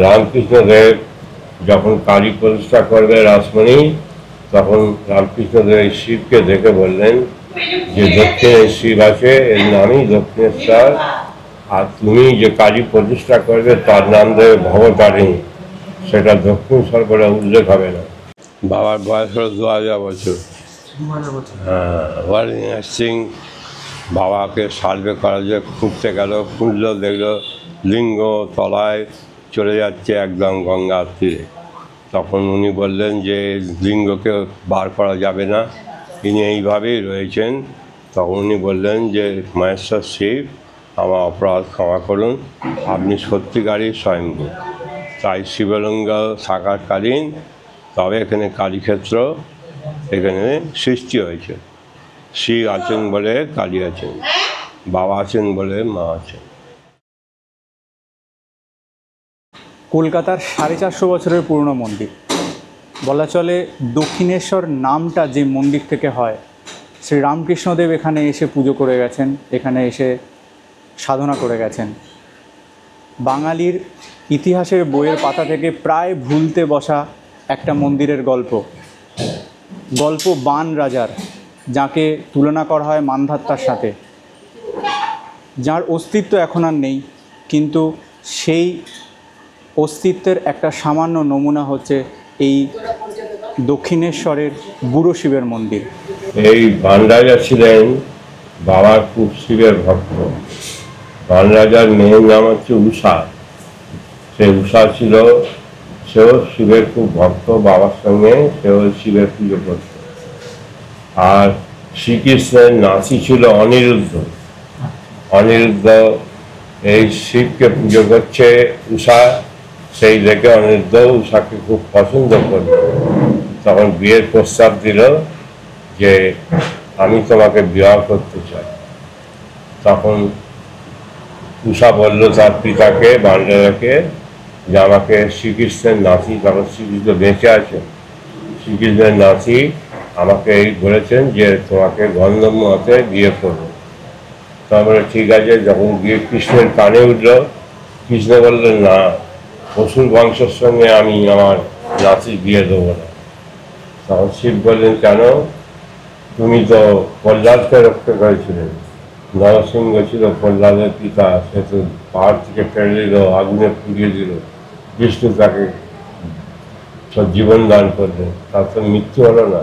রামকৃষ্ণদেব যখন কালী প্রতিষ্ঠা করবে রাসমণি, তখন রামকৃষ্ণদেব এই শিবকে দেখে বললেন যে দক্ষিণে শিব আছে, এর নামই দক্ষিণেশ্বর, আর তুমি যে কালী প্রতিষ্ঠা করবে তার নাম দেবে ভবতারিণী, সেটা দক্ষিণেশ্বর বলে উল্লেখ হবে না। বাবার বয়স হলো 2000 বছর। হ্যাঁ, ওয়ারিং সিং বাবাকে সার্ভে করা যে খুঁজতে গেল, খুঁজলো, দেখলো লিঙ্গ তলায় চলে যাচ্ছে একদম গঙ্গার তীরে। তখন উনি বললেন যে লিঙ্গকে বার করা যাবে না, ইনি এইভাবেই রয়েছেন। তখন উনি বললেন যে মহেশ্বর শিব, আমার অপরাধ ক্ষমা করুন, আপনি সত্যিকারই স্বয়ংভূ। তাই শিবলিঙ্গ সাকারকালীন তবে এখানে কালীক্ষেত্র এখানে সৃষ্টি হয়েছে। শিব আছেন বলে কালী আছেন, বাবা আছেন বলে মা আছেন। কলকাতার 450 বছরের পুরনো মন্দির, বলা চলে দক্ষিণেশ্বর নামটা যে মন্দির থেকে হয়, শ্রী রামকৃষ্ণদেব এখানে এসে পুজো করে গেছেন, এখানে এসে সাধনা করে গেছেন। বাঙালির ইতিহাসের বইয়ের পাতা থেকে প্রায় ভুলতে বসা একটা মন্দিরের গল্প বান রাজার, যাকে তুলনা করা হয় মান্ধাত্তার সাথে, যার অস্তিত্ব এখন আর নেই, কিন্তু সেই অস্তিত্বের একটা সামান্য নমুনা হচ্ছে এই দক্ষিণেশ্বরের বুড়ো শিবের মন্দির। এই বান রাজা ছিলেন বাবার খুব শিবের ভক্ত। বান রাজার মেয়ের নাম হচ্ছে উষা। সে উষা ছিল, সেও শিবের খুব ভক্ত, বাবার সঙ্গে সেও শিবের পুজো করত। আর শ্রীকৃষ্ণের নাতি ছিল অনিরুদ্ধ। অনিরুদ্ধ এই শিবকে পুজো করছে উষা, সেই দেখে অনিরুদ্ধ উষাকে খুব পছন্দ করল। তখন বিয়ের প্রস্তাব দিল যে আমি তোমাকে বিবাহ করতে চাই। তখন উষা বলল তার পিতাকে, বান রাজাকে, যে আমাকে শ্রীকৃষ্ণের নাতি, তখন শ্রীকৃষ্ণ বেঁচে আছে, শ্রীকৃষ্ণের নাতি আমাকে এই বলেছেন যে তোমাকে গন্ধর্ব হাতে বিয়ে করবো। তারপরে ঠিক আছে। যখন গিয়ে কৃষ্ণের কানে উঠল, কৃষ্ণ বললেন না, অসুর বংশের সঙ্গে আমি আমার নাতির বিয়ে দেবো না। তখন শিব বললেন কেন? তুমি তো প্রহ্লাদকে রক্ষা করেছিলেন, নরসিংহ ছিল প্রহ্লাদের পিতা, সে তো পাহাড় থেকে ফেলে দিল, আগুনে পুড়িয়ে দিল, বিষ্ণু তাকে জীবন দান করলেন, তার তো মৃত্যু হলো না,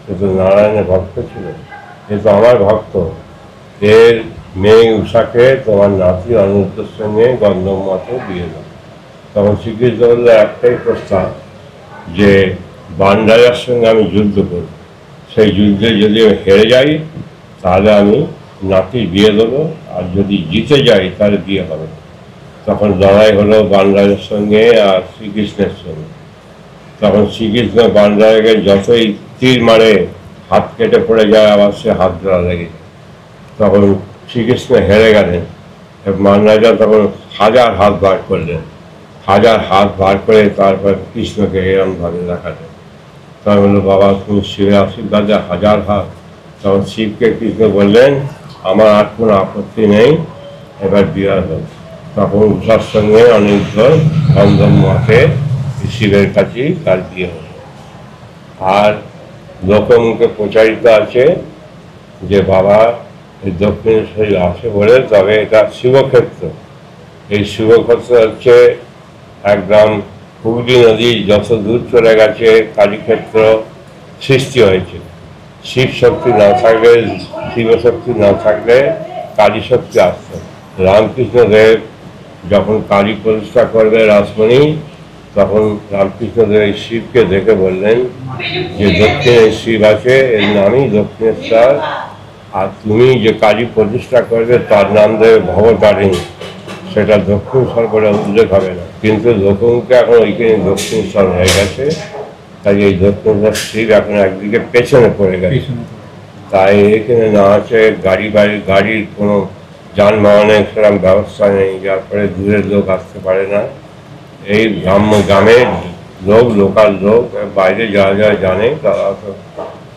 সে তো নারায়ণের ভক্ত ছিল, এ তো আমার ভক্ত, এর মেয়ে উষাকে তোমার নাতি অনিরুদ্ধের সঙ্গে গন্ধর্ব মতে বিয়ে দাও। তখন শ্রীকৃষ্ণ বলল একটাই প্রস্তাব, যে বান রাজার সঙ্গে আমি যুদ্ধ করব, সেই যুদ্ধে যদি হেরে যাই তাহলে আমি নাতির বিয়ে দেবো, আর যদি জিতে যাই তাহলে বিয়ে হবে। তখন লড়াই হলো বান রাজার সঙ্গে আর শ্রীকৃষ্ণের সঙ্গে। তখন শ্রীকৃষ্ণ বান রাজাকে যতই তীর মারে হাত কেটে পড়ে যায়, আবার সে হাত ধরা লেগে যায়। তখন শ্রীকৃষ্ণ হেরে গেলেন। বান রাজা তখন 1000 হাত বার করলেন, 1000 হাত বার করে তারপর কৃষ্ণকে এরমভাবে দেখালেন। তখন বললো বাবা তুমি শিবের আশীর্বাদে 1000 হাত। তখন শিবকে কৃষ্ণ বললেন আমার আর কোনো আপত্তি নেই, এবার বিবাহ হোক। তখন উষার সঙ্গে অনিরুদ্ধ গন্ধর্ব মতে শিবের কাছেই তার বিয়ে হল। আর লোকমুখে প্রচারিত আছে যে বাবা এই দক্ষিণেশ্বরী আছে বলে, তবে এটা শিবক্ষেত্র। এই শিবক্ষেত্র হচ্ছে একদম হুগলি নদী যত দূর চলে গেছে কালীক্ষেত্র সৃষ্টি হয়েছে। শিব শক্তি না থাকলে, শিবশক্তি না থাকলে কালী শক্তি আসত। রামকৃষ্ণদেব যখন কালী প্রতিষ্ঠা করবে রাসমণি, তখন রামকৃষ্ণদেব এই শিবকে দেখে বললেন যে দক্ষিণে শিব আছে, এর নামই দক্ষিণেশ্বর, আর তুমি যে কালী প্রতিষ্ঠা করবে তার নাম দেবে ভবতারিণী, সেটা দক্ষিণেশ্বর বলে উল্লেখ হবে না। কিন্তু লোকমুখে এখন ওইখানে দক্ষিণেশ্বর হয়ে গেছে, তাই এই দক্ষিণেশ্বর শিব এখন একদিকে পেছনে পড়ে গেছে। তাই এখানে না আছে গাড়ির কোনো যানবাহনের সেরকম ব্যবস্থা নেই, যার ফলে দূরের লোক আসতে পারে না। এই গ্রামের লোক, লোকাল লোক, বাইরে যারা যারা জানে তারা তো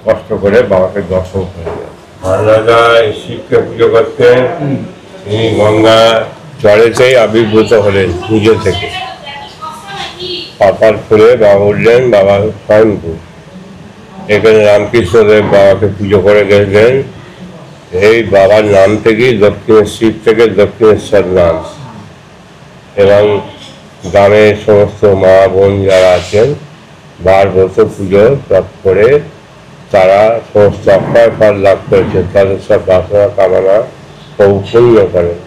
কষ্ট করে বাবাকে দর্শন করে যায়। রাজা শিবকে পুজো করতেন, তিনি গঙ্গা জলেতেই আবির্ভূত হলেন পুজো থেকে। পাতাল খুলে বাবা উঠলেন, বাবা স্বয়ংভূ। এখানে রামকৃষ্ণদেব বাবাকে পুজো করে গেলেন। এই বাবার নাম থেকেই শিব থেকে দক্ষিণেশ্বর নাম। এবং গ্রামের সমস্ত মা বোন যারা আছেন 12 বছর পুজো তপ করে তারা সমস্ত অক্ষয় ফল লাভ করেছে, তাদের সব বাসনা কামনা পূর্ণ করেন।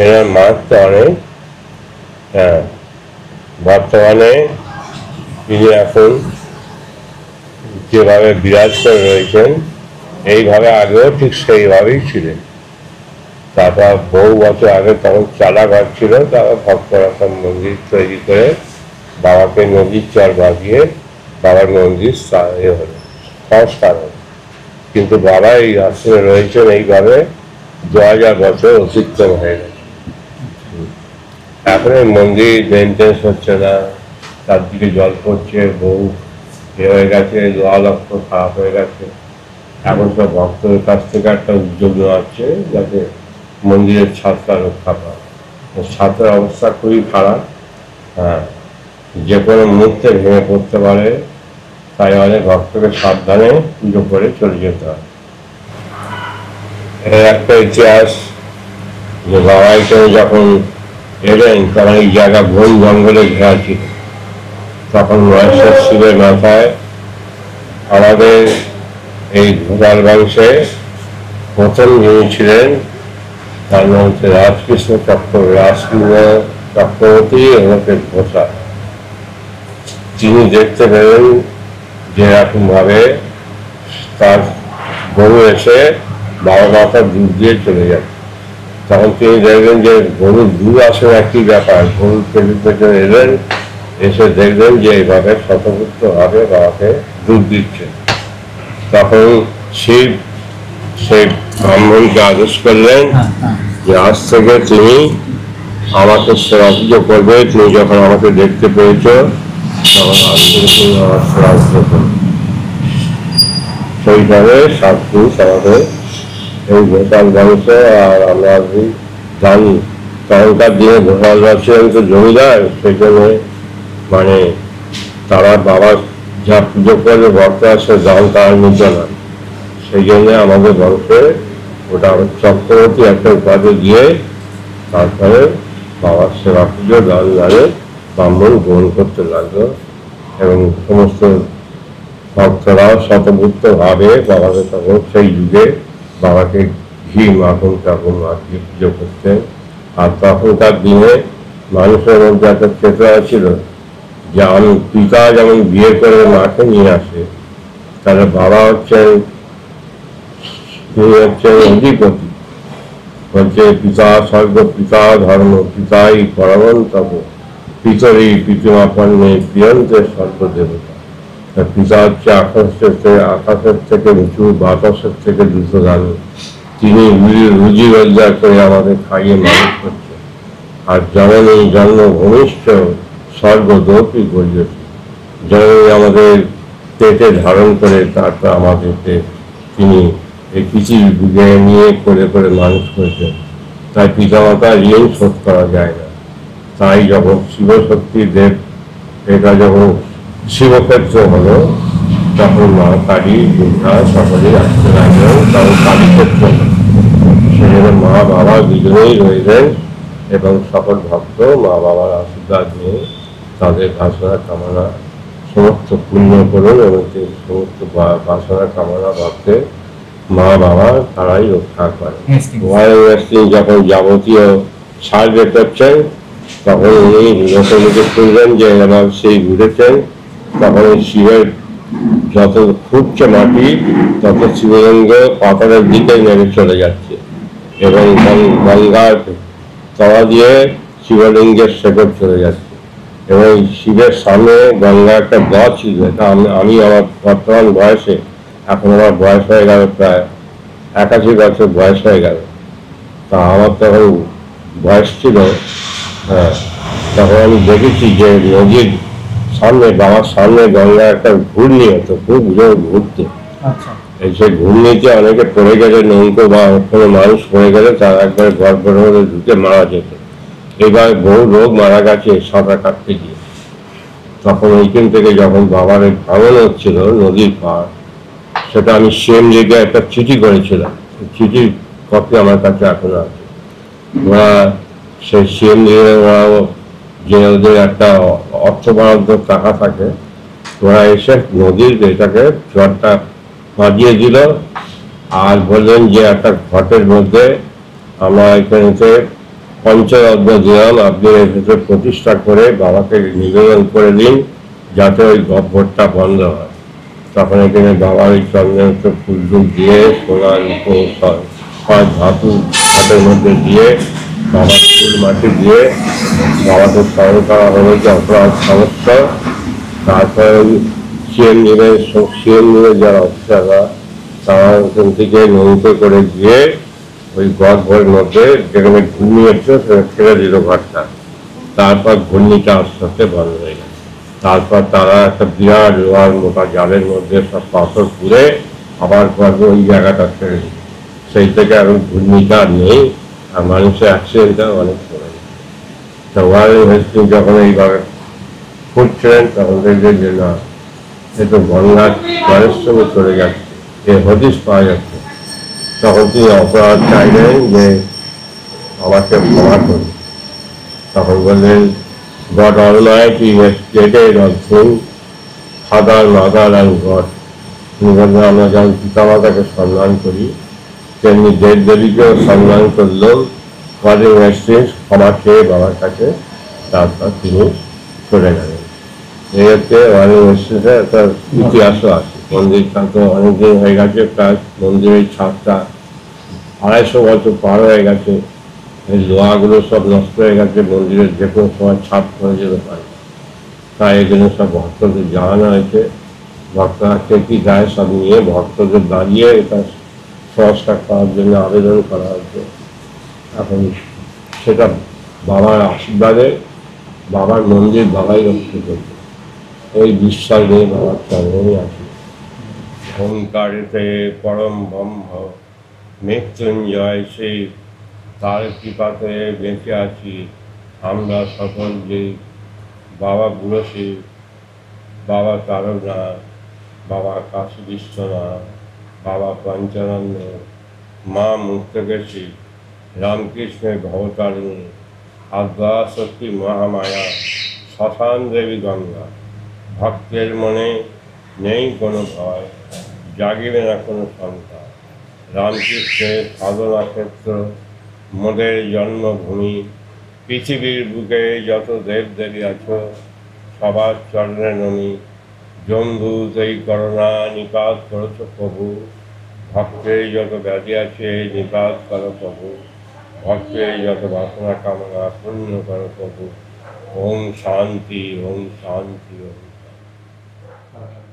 এনার মাহাত্ম অনেক। হ্যাঁ, বর্তমানে তিনি এখন যেভাবে বিরাজ করে রয়েছেন এইভাবে আগেও ঠিক সেইভাবেই ছিলেন। তারপর বহু বছর আগে তখন চালা ঘর ছিল, তারপর ভক্তরা সব মন্দির তৈরি করে বাবাকে নদীর চর বাঁধিয়ে বাবার মন্দির হলো, সংস্কার হলো। কিন্তু বাবা এই আশ্রমে রয়েছেন এইভাবে 2000 বছর অতিক্রম হয়ে গেছে। এখন এই মন্দির মেনটেন্স হচ্ছে না, চারদিকে জল পড়ছে, বহু হয়ে গেছে, লক্ষ খারাপ হয়ে গেছে। এখন সব ভক্তদের কাছ থেকে একটা উদ্যোগ নেওয়া হচ্ছে যাতে মন্দিরের ছাদটা রক্ষা পায়। ছাদের অবস্থা খুবই খারাপ। হ্যাঁ, যে কোনো মুহূর্তে ভেঙে পড়তে পারে, তাই অনেক ভক্তকে সাবধানে পুজো করে চলে যেতে হয়। এর একটা ইতিহাস যে বাবা এখানে যখন এলেন তখন এই জায়গা বন জঙ্গলে ঘেরা ছিল। তখন মহেশ্বর শিবের মাথায় আমাদের এই ঘোষাল বংশে প্রথম যিনি ছিলেন তার নাম হচ্ছে রাজকৃষ্ণ চক্রবর্তী ওনাকে ঘোষাল। তিনি দেখতে পেলেন যে এরকম ভাবে তার গরু এসে বাবা মাথার দুধ দিয়ে চলে যাচ্ছে। তখন তিনি দেখলেন যে গরুর দুধ আসলে একই ব্যাপার। গরুর পেছনে এলেন, এসে দেখলেন যে এইভাবে শতপুত্রভাবে বাবাকে দুধ দিচ্ছে। তখন শিব সেই ব্রাহ্মণকে আদেশ করলেন যে আজ থেকে তুমি আমাকে সেবা পুজো করবে, তুমি যখন আমাকে দেখতে পেয়েছ তখন আজ থেকে তুমি আমার সেবা পুজো করবে। সেইভাবে সাতপুরুষ আমাদের এই ঘোষাল বংশ। আর আমরা জানি তখনকার দিনে ঘোষাল ছিলেন তো জমিদার, সেই জন্য মানে তারা বাবার যা পুজো করবে ভক্তরা সে দান তারা নিত না। সেই জন্য আমাদের বংশে ওটা চক্রবর্তী একটা উপাধি দিয়ে তারপরে বাবার সেবা পুজো দান দানে ব্রাহ্মণ গ্রহণ করতে লাগলো। এবং সমস্ত ভক্তরাও শতভুক্তভাবে বাবাকে তখন সেই যুগে বাবাকে ঘি মাখন টাখন মাখিয়ে পুজো করতেন। আর তখনকার দিনে মানুষের মধ্যে একটা চেতনা ছিল যে আমি পিতা যেমন বিয়ে করে মাকে নিয়ে আসে, তাহলে বাবা হচ্ছেন অধিপতি। বলছে পিতা স্বর্গ পিতা ধর্ম পিতাই পরমন্তব পিতরি পিতৃমাপন্নে প্রিয়ন্তে সর্বদেবতা। পিতা হচ্ছে আকাশের থেকে উঁচু, বাতাসের থেকে দ্রুতগামী। তিনি রুজি রোজগার করে আমাদের খাইয়ে মানুষ করছে। আর জননী জন্ম ভূমিষ্ঠ স্বর্গদোপী গরিয়সী। জননী আমাদের পেটে ধারণ করে তারপর আমাদেরকে তিনি এই পৃথিবী বুঝে নিয়ে করে করে মানুষ করেছেন। তাই পিতামাতার ঋণ শোধ করা যায় না। তাই যখন শিবশক্তির দেব এটা যখন শিবক্ষেত্র হলো তখন মা কালী দুর্গা সকলেই আসতে লাগলেন, তখন কালীক্ষেত্র হলো। সেজন্য মা বাবা দুজনেই রইলেন এবং সকল ভক্ত মা বাবার আশীর্বাদ নিয়ে তাদের বাসনা কামনা সমস্ত পূর্ণ করুন এবং সমস্ত বাসনা কামনা ভাবতে মা বাবা তারাই রক্ষা করে। যখন যাবতীয় সাহায্য করছেন তখন উনি লোকের মুখে শুনলেন যে আমার সেই ঘুরেছেন। তখন শিবের যত খুঁজছে মাটি তত শিবলিঙ্গ পাথরের দিকে নেমে চলে যাচ্ছে এবং গঙ্গার তলা দিয়ে শিবলিঙ্গের শেকড় চলে যাচ্ছে। এবং শিবের সামনে গঙ্গা একটা গাছ ছিল। এটা আমি আমার বর্তমান বয়সে, এখন আমার বয়স হয়ে গেল প্রায় 81 বছর বয়স হয়ে গেল। তা আমার তখন বয়স ছিল, হ্যাঁ, তখন আমি দেখেছি যে নদীর সামনে বাবার সামনে গঙ্গা একটা ঘূর্ণি হতো, খুব জোর ঘুরতে। এই সেই ঘূর্ণিতে অনেকে পড়ে গেলে নৌকো বা কোনো মানুষ পড়ে গেলে তার একবারে গর্ভের মধ্যে ঢুকে মারা যেত। এবার বহু লোক মারা গেছে সাঁতার কাটতে গিয়ে। তখন ওইখান থেকে যখন বাবার এই ভাঙন হচ্ছিল নদীর পার, সেটা আমি সেম লেগে একটা চিঠি করেছিলাম। চিঠির কপি আমার কাছে এখনো আছে। ওরা সেই সিএম ওরাও যে ওদের একটা অর্থ বরাদ্দ টাকা থাকে, ওরা এসে নদীর এটাকে জলটা বাজিয়ে দিল আর বললেন যে একটা ঘটের মধ্যে আমরা এখানে পঞ্চরত্ন দিলাম, আপনি এর ভেতরে প্রতিষ্ঠা করে বাবাকে নিবেদন করে দিন যাতে ওই গহ্বরটা বন্ধ হয়। তখন এখানে বাবার ওই চন্দ্রের ফুল টুল দিয়ে সোনার পাঁচ ধাতু হাতের মধ্যে দিয়ে বাবার ফুল মাটি দিয়ে বাবাকে স্মরণ করা হলো যে অপরাধ সমস্ত। তারপরে সিএম যারা অফিসাররা তারা ওখান থেকে নৌকো করে গিয়ে ওই গহ্বরের মধ্যে যেখানে ঘূর্ণি হচ্ছে সেখানে ছেড়ে দিল ঘরটা। তারপর ঘূর্ণিটা আস্তে আস্তে বন্ধ হয়ে গেল। তারপর তারা একটা বিরাট লোহার মোটা জালের মধ্যে সব পাথর পুড়ে আবার গর্বে ওই জায়গাটা ছেড়ে দিল। সেই থেকে এখন ঘূর্ণিটা নেই আর মানুষের অ্যাক্সিডেন্টটা অনেক কমে গেছে। তা ওয়ারেন হেস্টিংস যখন এইভাবে খুঁজছিলেন তখন দেখলেন যে না, এ তো গঙ্গার জলের সঙ্গে চলে যাচ্ছে, এ হদিশ পাওয়া যাচ্ছে। তখন তিনি অপরাধ চাইলেন যে আমাকে ক্ষমা করুন। তখন বললেন, God Almighty has created all things, Father, Mother and God. তিনি বললেন আমরা যেমন পিতামাতাকে সম্মান করি তেমনি দেব দেবীকেও সম্মান করলেন। ওয়ারেন হেস্টিংস ক্ষমা চেয়ে বাবার কাছে তারপর তিনি চলে গেলেন। এই হচ্ছে ওয়ারেন হেস্টিংসের একটা ইতিহাসও আছে। মন্দিরটা তো অনেকদিন হয়ে গেছে, প্রায় মন্দিরের ছাদটা 250 বছর পার হয়ে গেছে। এই লোহাগুলো সব নষ্ট হয়ে গেছে, মন্দিরের যে কোনো সময় ছাদ করে যেতে পারে। তাই এখানে সব ভক্তদের জানানো হয়েছে, ভক্তরা কে কি গায়ে সব নিয়ে ভক্তদের দাঁড়িয়ে এটা সংস্কার করার জন্য আবেদন করা হয়েছে। এখন সেটা বাবার আশীর্বাদে বাবার মন্দির বাবাই রক্ষা করবে, এই বিশ্বাস নিয়ে বাবার চরণেই আছে। ওঙ্কারেতে পরম ব্রহ্ম মৃত্যুঞ্জয় শিব, তার কৃপাতে বেঁচে আছি আমরা সকল যে। বাবা বুড়ো শিব, বাবা তারকনাথ, বাবা কাশী বিশ্বনাথ, বাবা পঞ্চানন্দ, মা মুক্তকেশী, রামকৃষ্ণের ভবতারিণী, আদ্যা শক্তি মহামায়া, শ্মশান দেবী গঙ্গা। ভক্তের মনে নেই কোনো ভয়, জাগিবে না কোনো শঙ্কা। রামকৃষ্ণের সাধনা ক্ষেত্র, মোদের জন্মভূমি। পৃথিবীর বুকে যত দেব দেবী আছো, সবার চরণে নমি। জম্বুত এই করোনা নিপাত করেছ প্রভু, ভক্তের যত ব্যাধি আছে নিপাত করো প্রভু। ভক্তের যত বাসনা কামনা পূর্ণ করো প্রভু। ওম শান্তি, ওম শান্তি, ওম শান্তি।